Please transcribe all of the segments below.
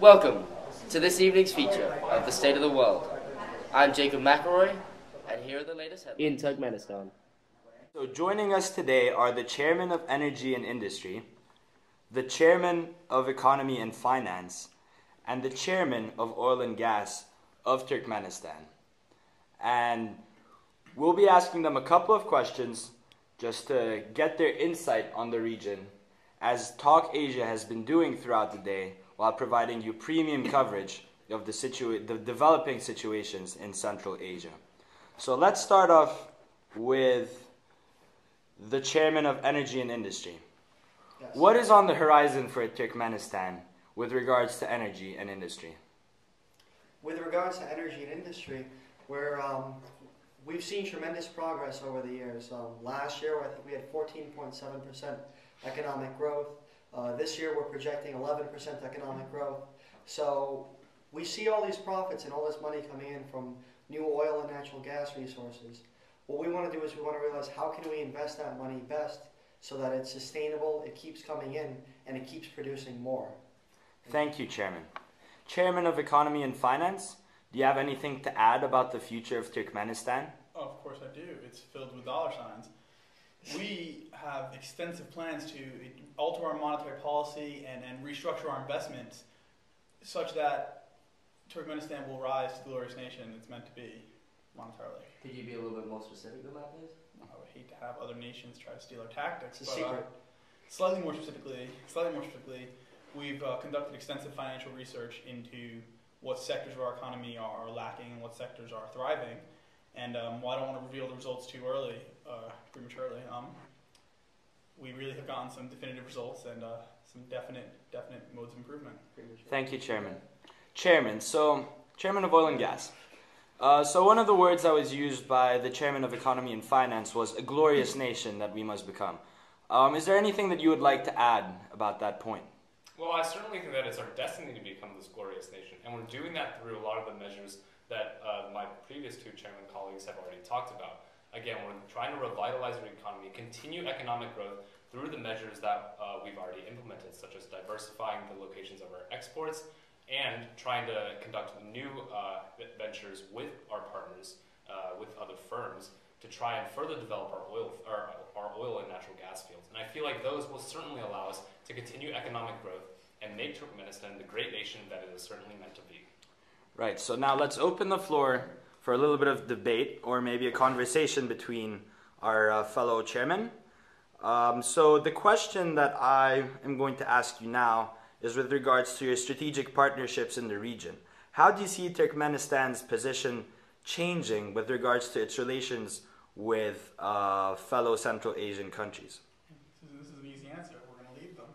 Welcome to this evening's feature of the State of the World. I'm Jacob McElroy, and here are the latest headlines. In Turkmenistan. So joining us today are the Chairman of Energy and Industry, the Chairman of Economy and Finance, and the Chairman of Oil and Gas of Turkmenistan. And we'll be asking them a couple of questions just to get their insight on the region, as TalkAsia has been doing throughout the day, while providing you premium coverage of the developing situations in Central Asia. So let's start off with the Chairman of Energy and Industry. Yes. What is on the horizon for Turkmenistan with regards to energy and industry? With regards to energy and industry, we've seen tremendous progress over the years. Last year, I think we had 14.7% economic growth. This year, we're projecting 11% economic growth. So we see all these profits and all this money coming in from new oil and natural gas resources. What we want to do is we want to realize how can we invest that money best so that it's sustainable, it keeps coming in, and it keeps producing more. Thank you, Chairman. Chairman of Economy and Finance, do you have anything to add about the future of Turkmenistan? Oh, of course I do. It's filled with dollar signs. We have extensive plans to alter our monetary policy and restructure our investments such that Turkmenistan will rise to the glorious nation it's meant to be monetarily. Could you be a little bit more specific than that, please? I would hate to have other nations try to steal our tactics. It's a secret. Slightly more specifically, we've conducted extensive financial research into what sectors of our economy are lacking and what sectors are thriving. And while I don't want to reveal the results too early, prematurely, we really have gotten some definitive results and some definite modes of improvement. Thank you, Chairman. Chairman of Oil and Gas. So one of the words that was used by the Chairman of Economy and Finance was a glorious nation that we must become. Is there anything that you would like to add about that point? Well, I certainly think that it's our destiny to become this glorious nation, and we're doing that through a lot of the measures that my previous two chairman colleagues have already talked about. Again, we're trying to revitalize our economy, continue economic growth through the measures that we've already implemented, such as diversifying the locations of our exports and trying to conduct new ventures with our partners, with other firms, to try and further develop our oil and natural gas fields. And I feel like those will certainly allow us to continue economic growth and make Turkmenistan the great nation that it is certainly meant to be. Right, so now let's open the floor for a little bit of debate or maybe a conversation between our fellow chairmen. So the question that I am going to ask you now is with regards to your strategic partnerships in the region. How do you see Turkmenistan's position changing with regards to its relations with fellow Central Asian countries? This is an easy answer. We're going to leave them.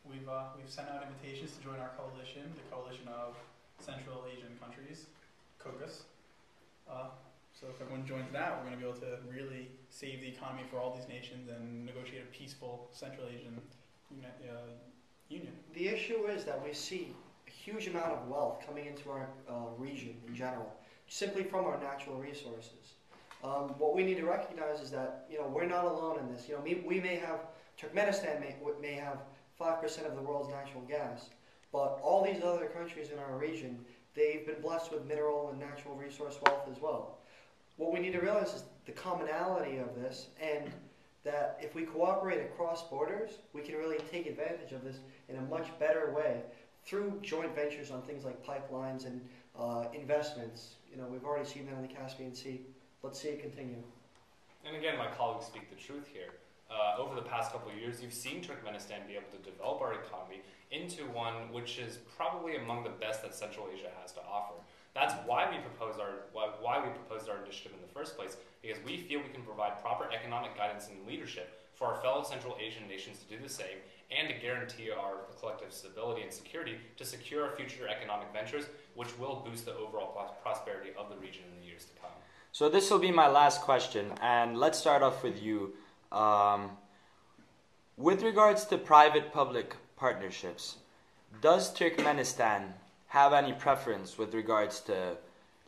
We've sent out invitations to join our coalition, the coalition of Central Asian countries, COCUS. So if everyone joins that, we're going to be able to really save the economy for all these nations and negotiate a peaceful Central Asian union. The issue is that we see a huge amount of wealth coming into our region in general, simply from our natural resources. What we need to recognize is that we're not alone in this. We may have Turkmenistan may have 5% of the world's natural gas, but all these other countries in our region, they've been blessed with mineral and natural resource wealth as well. What we need to realize is the commonality of this, and that if we cooperate across borders, we can really take advantage of this in a much better way through joint ventures on things like pipelines and investments. We've already seen that in the Caspian Sea. Let's see it continue. And again, my colleagues speak the truth here. Over the past couple of years, you've seen Turkmenistan be able to develop our economy into one which is probably among the best that Central Asia has to offer. That's why we proposed our initiative in the first place, because we feel we can provide proper economic guidance and leadership for our fellow Central Asian nations to do the same, and to guarantee our collective stability and security to secure our future economic ventures, which will boost the overall prosperity of the region in the years to come. So this will be my last question, and let's start off with you. With regards to private-public partnerships, does Turkmenistan have any preference with regards to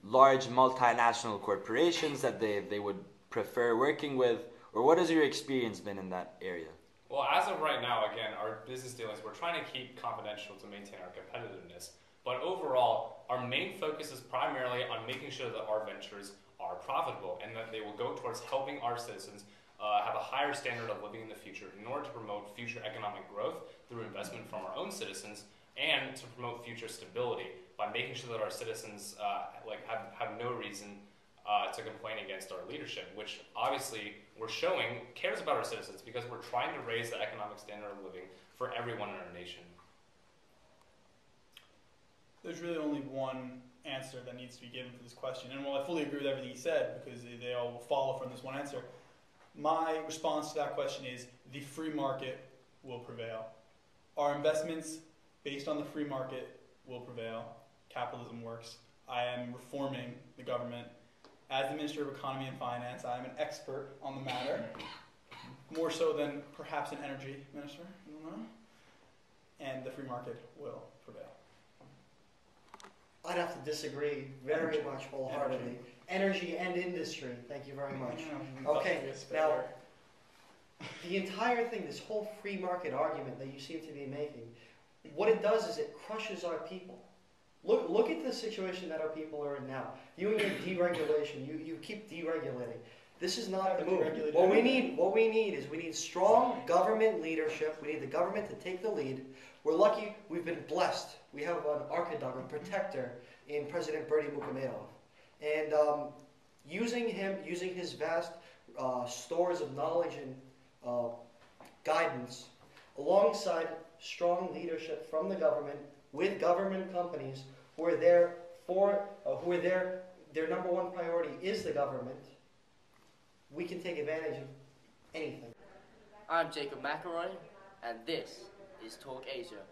large multinational corporations that they would prefer working with, or what has your experience been in that area? Well, as of right now, again, our business dealings, we're trying to keep confidential to maintain our competitiveness. But overall, our main focus is primarily on making sure that our ventures are profitable and that they will go towards helping our citizens have a higher standard of living in the future in order to promote future economic growth through investment from our own citizens and to promote future stability by making sure that our citizens have no reason to complain against our leadership, which obviously we're showing cares about our citizens because we're trying to raise the economic standard of living for everyone in our nation. There's really only one answer that needs to be given for this question. And while I fully agree with everything he said, because they all will follow from this one answer, my response to that question is the free market will prevail. Our investments based on the free market will prevail. Capitalism works. I am reforming the government. As the Minister of Economy and Finance, I am an expert on the matter, more so than perhaps an energy minister, I don't know. And the free market will prevail. I'd have to disagree very much wholeheartedly. Energy and industry, thank you very much. Okay, now, the entire thing, this whole free market argument that you seem to be making, what it does is it crushes our people. Look at the situation that our people are in now. You and your deregulation, you keep deregulating. This is not the move. What we need is strong government leadership. We need the government to take the lead. We're lucky we've been blessed. We have an archidog, a protector in President Berdy Muhammadov. And using his vast stores of knowledge and guidance, alongside strong leadership from the government, with government companies who are there for, their number one priority is the government, we can take advantage of anything. I'm Jacob McElroy, and this is TalkAsia.